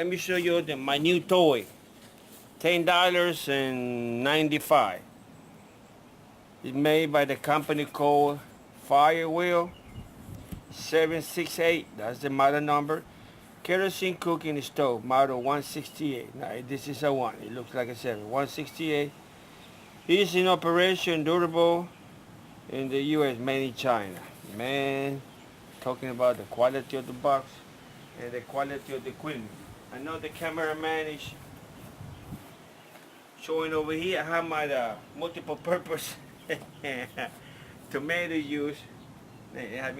let me show you my new toy. $10.95. It's made by the company called Firewheel 768. That's the model number. Kerosene cooking stove, model 168. Now this is a 1. It looks like a 7. 168. Is in operation, durable, in the U.S., made in China. Man, talking about the quality of the box and the quality of the equipment. I know the cameraman is showing over here. I have my multiple purpose tomato juice. It has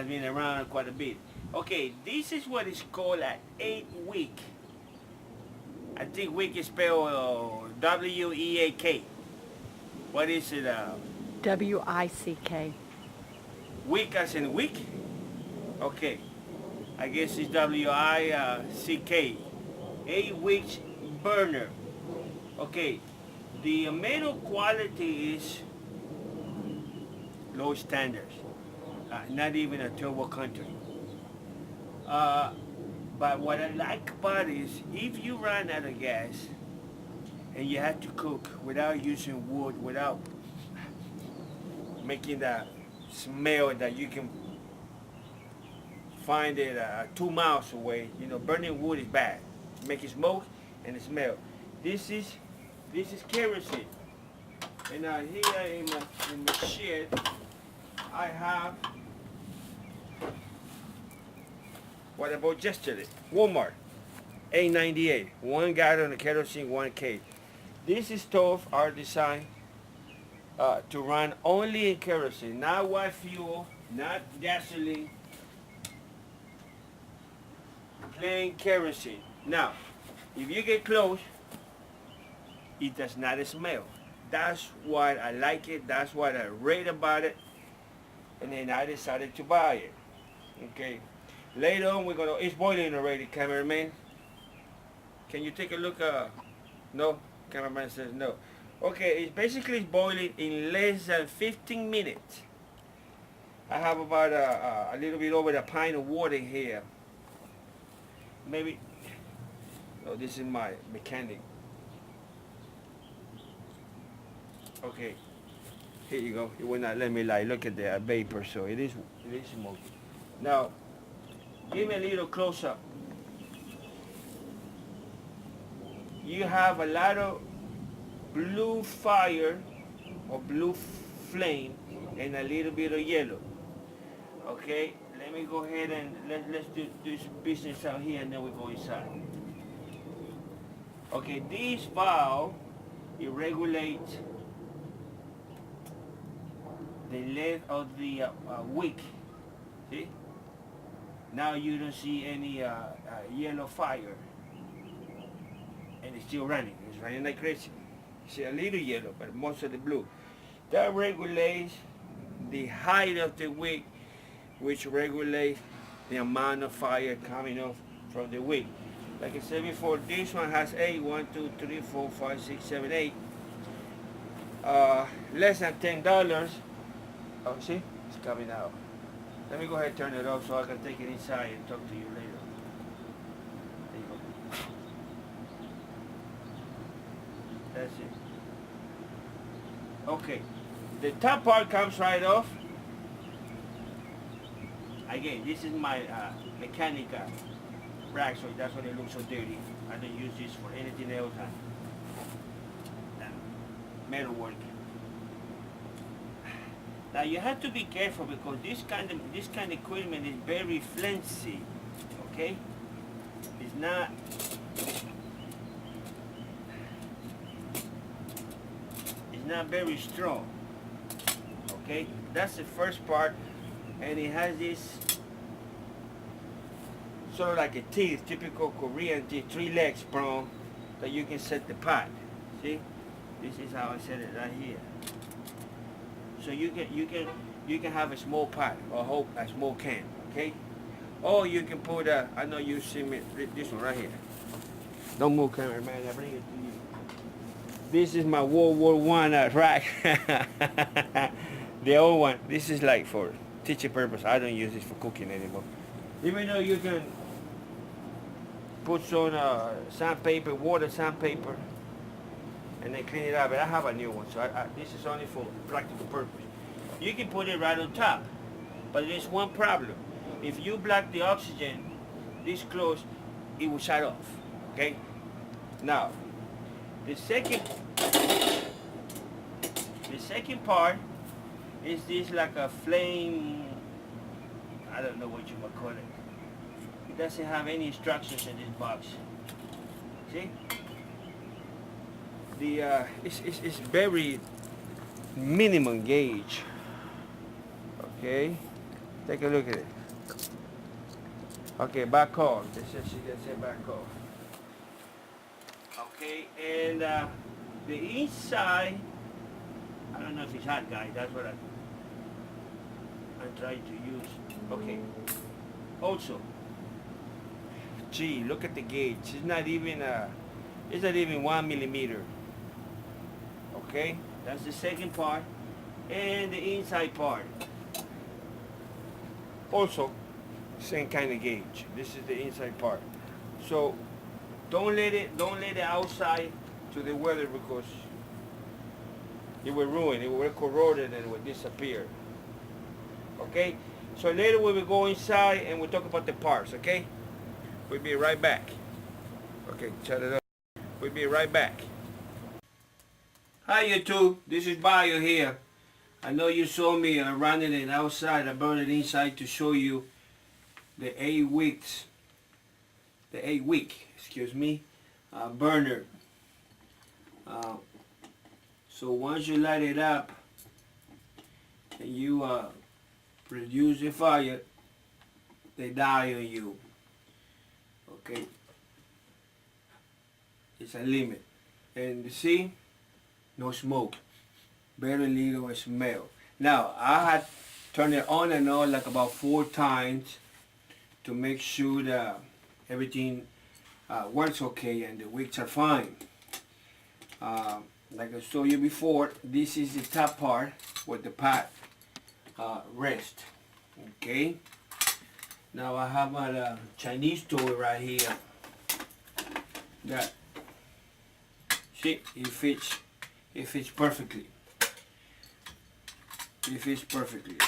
been around quite a bit. Okay, this is what is called an 8-wick. I think wick is spelled W-E-A-K. What is it? W-I-C-K. Wick as in wick? Okay. I guess it's W-I-C-K. 8-wick burner. Okay. The metal quality is low standards. Not even a turbo country. But what I like about it is if you run out of gas and you have to cook without using wood, without making that smell that you can find it 2 miles away. You know, burning wood is bad. Making smoke and the smell. This is kerosene. And here in my shed, I have what I bought yesterday. Walmart, $8.98. 1 gallon of kerosene, 1K. These stoves are designed to run only in kerosene, not white fuel, not gasoline, plain kerosene. Now, if you get close, it does not smell. That's why I like it. That's what I read about it. And then I decided to buy it. Okay. Later on, it's boiling already, cameraman. Can you take a look? No? Cameraman says no. Okay, it's basically boiling in less than 15 minutes. I have about a little bit over a pint of water here. Maybe, no, this is my mechanic. Okay, here you go. It will not let me lie. Look at the vapor, so it is smoking. Now, give me a little close up. You have a lot of blue fire or blue flame and a little bit of yellow. Okay, let me go ahead and let's do this business out here and then we go inside. Okay, this valve, it regulates the length of the wick. See? Now you don't see any yellow fire. And it's still running. It's running like crazy. You see a little yellow, but most of the blue. That regulates the height of the wick, which regulates the amount of fire coming off from the wick. Like I said before, this one has 8, 1, 2, 3, 4, 5, 6, 7, 8. Less than $10. Oh, see? It's coming out. Let me go ahead and turn it off so I can take it inside and talk to you later. There you go. That's it. Okay. The top part comes right off. Again, this is my mechanical rack, so that's why it looks so dirty. I don't use this for anything else than metalwork. Now you have to be careful because this kind of equipment is very flimsy. Okay, it's not. It's not very strong. Okay, that's the first part, and it has this sort of like a teeth, typical Korean teeth, 3 legs prong that you can set the pot. See, this is how I set it right here. So you can have a small pot or a small can, okay? Or you can put I know you see me this one right here. Don't move, cameraman. I bring it to you. This is my World War I rack. The old one. This is like for teaching purpose. I don't use this for cooking anymore. Even though you can put some sandpaper, water sandpaper, and then clean it up. But I have a new one, so this is only for practical purpose. You can put it right on top, but there's one problem. If you block the oxygen this close, it will shut off. Okay. Now, the second part is this like a flame. I don't know what you might call it. It doesn't have any instructions in this box. See? The it's very minimum gauge. Okay, take a look at it. Okay, back off. This is she gets it back off. Okay, and the inside. I don't know if it's hot, guys. That's what I'm trying to use. Okay. Also, gee, look at the gauge. It's not even 1 millimeter. Okay, that's the second part, and the inside part. Also, same kind of gauge. This is the inside part. So, don't let it outside to the weather because it will ruin, it will corrode and it will disappear. Okay? So later we will go inside and we'll talk about the parts, okay? We'll be right back. Okay, shut it up. We'll be right back. Hi YouTube, this is Bayu here. I know you saw me running it outside. I burned it inside to show you the 8 Wick, excuse me, burner. So once you light it up and you reduce the fire, they die on you. Okay, it's a limit. And you see, no smoke, very little smell. Now I had turned it on and on like about 4 times to make sure that everything works okay and the wicks are fine. Like I showed you before, this is the top part where the pot rests. Okay. Now I have my Chinese toy right here. That see, it fits perfectly. It fits perfectly.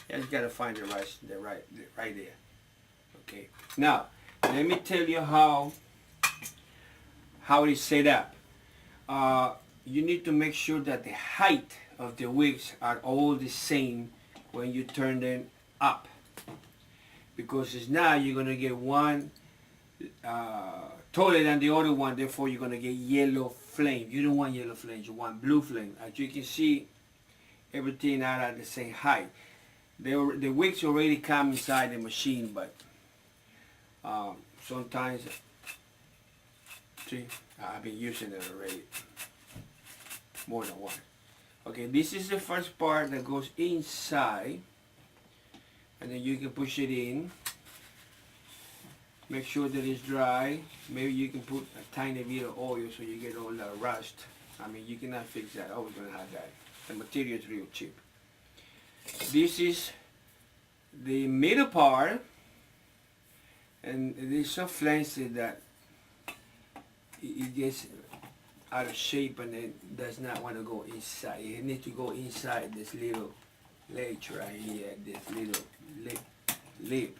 You just gotta find the right there. Okay. Now let me tell you how it is set up. You need to make sure that the height of the wicks are all the same when you turn them up, because it's now you're gonna get one taller than the other one, therefore you're gonna get yellow flame. You don't want yellow flames, you want blue flame. As you can see, everything are at the same height. The wicks already come inside the machine, but sometimes, see, I've been using it already, more than one. Okay, this is the first part that goes inside, and then you can push it in. Make sure that it's dry. Maybe you can put a tiny bit of oil so you get all the rust. I mean, you cannot fix that. Always gonna have that. The material is real cheap. This is the middle part, and there's some flames that it gets out of shape and it does not want to go inside. It needs to go inside this little ledge right here, this little lip.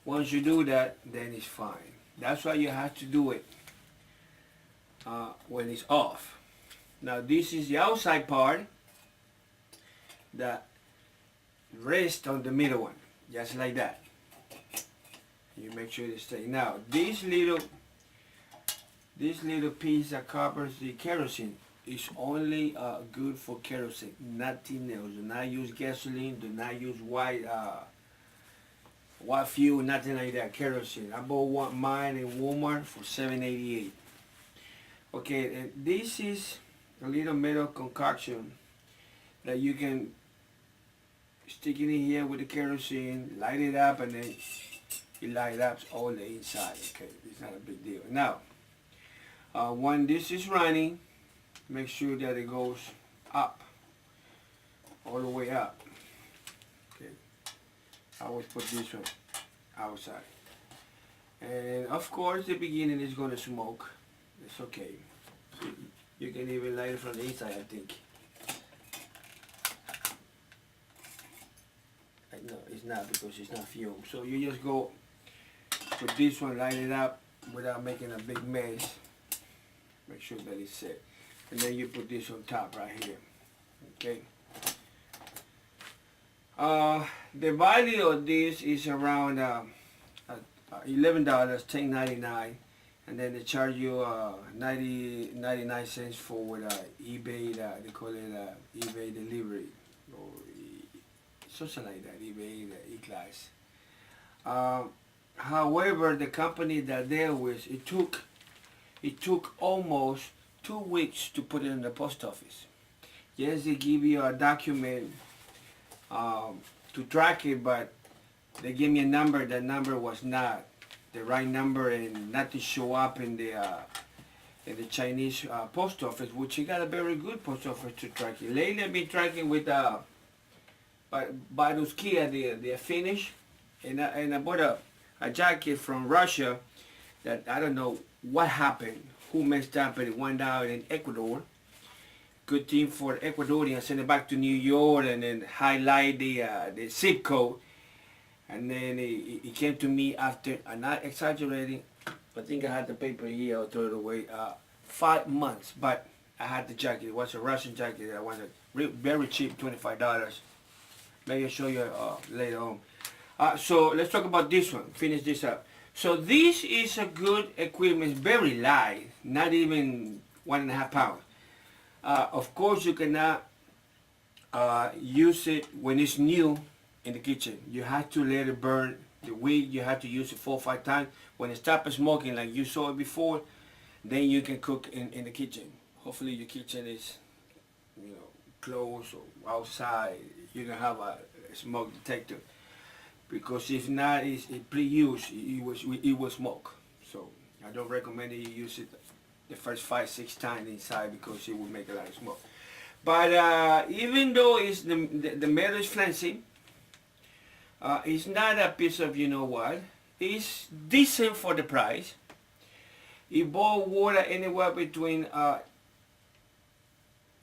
Once you do that, then it's fine. That's why you have to do it when it's off. Now this is the outside part that rests on the middle one, just like that. You make sure it stays. Now this little piece that covers the kerosene is only good for kerosene, nothing else. Do not use gasoline, do not use white fuel, nothing like that. Kerosene. I bought mine in Walmart for $7.88. Okay, and this is a little metal concoction that you can stick it in here with the kerosene, light it up, and then it light up all the inside. Okay, it's not a big deal. Now, when this is running, make sure that it goes up, all the way up. Okay, I always put this one outside. And of course the beginning is going to smoke. It's okay. You can even light it from the inside, I think. No, it's not, because it's not fume. So you just go with this one, light it up without making a big mess. Make sure that it's set. And then you put this on top right here. Okay. The value of this is around $11, $10.99, and then they charge you 99 cents for eBay. They call it eBay delivery, or something like that. eBay, the E-Class. However, the company that they're with, it took almost 2 weeks to put it in the post office. Yes, they give you a document to track it, but they gave me a number. That number was not the right number, and not to show up in the Chinese post office, which you got a very good post office to track it. Lately, I've been tracking with Bayu's Kia, the Finnish, and I bought a jacket from Russia that I don't know what happened, who messed up, and it went out in Ecuador. Good thing for Ecuadorian, send it back to New York and then highlight the zip code. And then it came to me after, I'm not exaggerating, I think I had the paper here, I'll throw it away, 5 months. But I had the jacket. It was a Russian jacket. I wanted very cheap, $25. Maybe I'll show you later on. So let's talk about this one, finish this up. So this is a good equipment, it's very light, not even 1.5 pounds. Of course, you cannot use it when it's new in the kitchen. You have to let it burn the wick. You have to use it 4 or 5 times. When it stops smoking, like you saw it before, then you can cook in the kitchen. Hopefully your kitchen is, closed or outside. You can have a smoke detector, because if not, it's pre-used, it will smoke. So I don't recommend that you use it the first 5-6 times inside, because it will make a lot of smoke. But even though it's the metal is flimsy, it's not a piece of what. It's decent for the price. It boils water anywhere between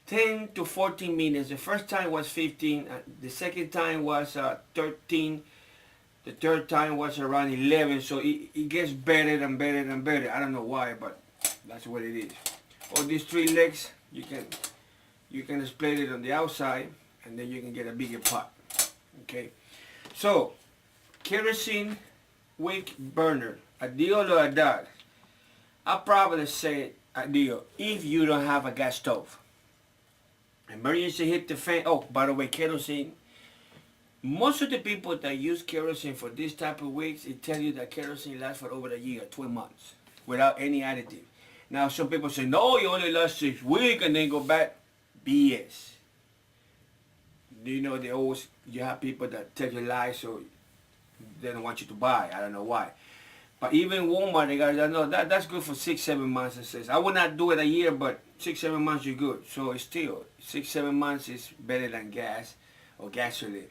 10 to 14 minutes. The first time was 15. The second time was 13. The third time was around 11. So it gets better and better and better. I don't know why, but that's what it is. All these 3 legs, you can split it on the outside, and then you can get a bigger pot. Okay. So kerosene wick burner, a deal or a dud? I'll probably say a deal if you don't have a gas stove. Emergency hit the fan. Oh, by the way, kerosene. Most of the people that use kerosene for this type of wicks, it tell you that kerosene lasts for over a year, 12 months, without any additive. Now, some people say, no, you only last 6 weeks and then go back. BS. You have people that tell you lies, so they don't want you to buy. I don't know why. But even Walmart, they guys, I know that's good for 6-7 months. It says I would not do it a year, but 6-7 months you're good. So it's still 6-7 months is better than gas or gasoline.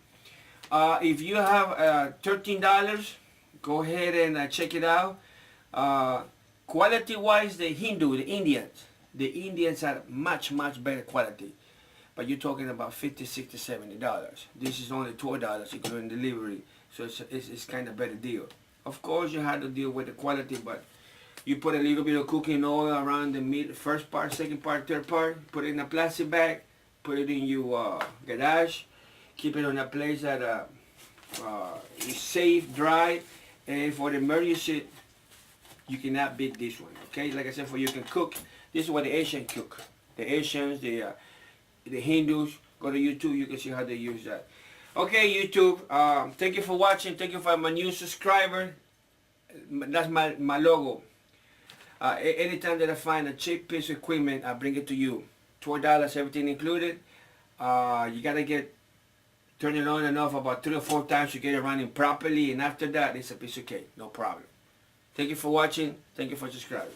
If you have $13, go ahead and check it out. Quality-wise, the Indians are much better quality. But you're talking about $50, $60, $70. This is only $12 including delivery, so it's kind of better deal. Of course, you have to deal with the quality, but you put a little bit of cooking oil around the first part, second part, third part, put it in a plastic bag, put it in your garage, keep it on a place that is safe, dry, and for the emergency, you cannot beat this one. Okay, like I said, for you can cook. This is what the Asians cook. The Asians, the Hindus. Go to YouTube, you can see how they use that. Okay, YouTube. Thank you for watching. Thank you for my new subscriber. That's my logo. Anytime that I find a cheap piece of equipment, I bring it to you. $12, everything included. You gotta turn it on and off about 3 or 4 times to get it running properly, and after that, it's a piece of cake. No problem. Thank you for watching. Thank you for subscribing.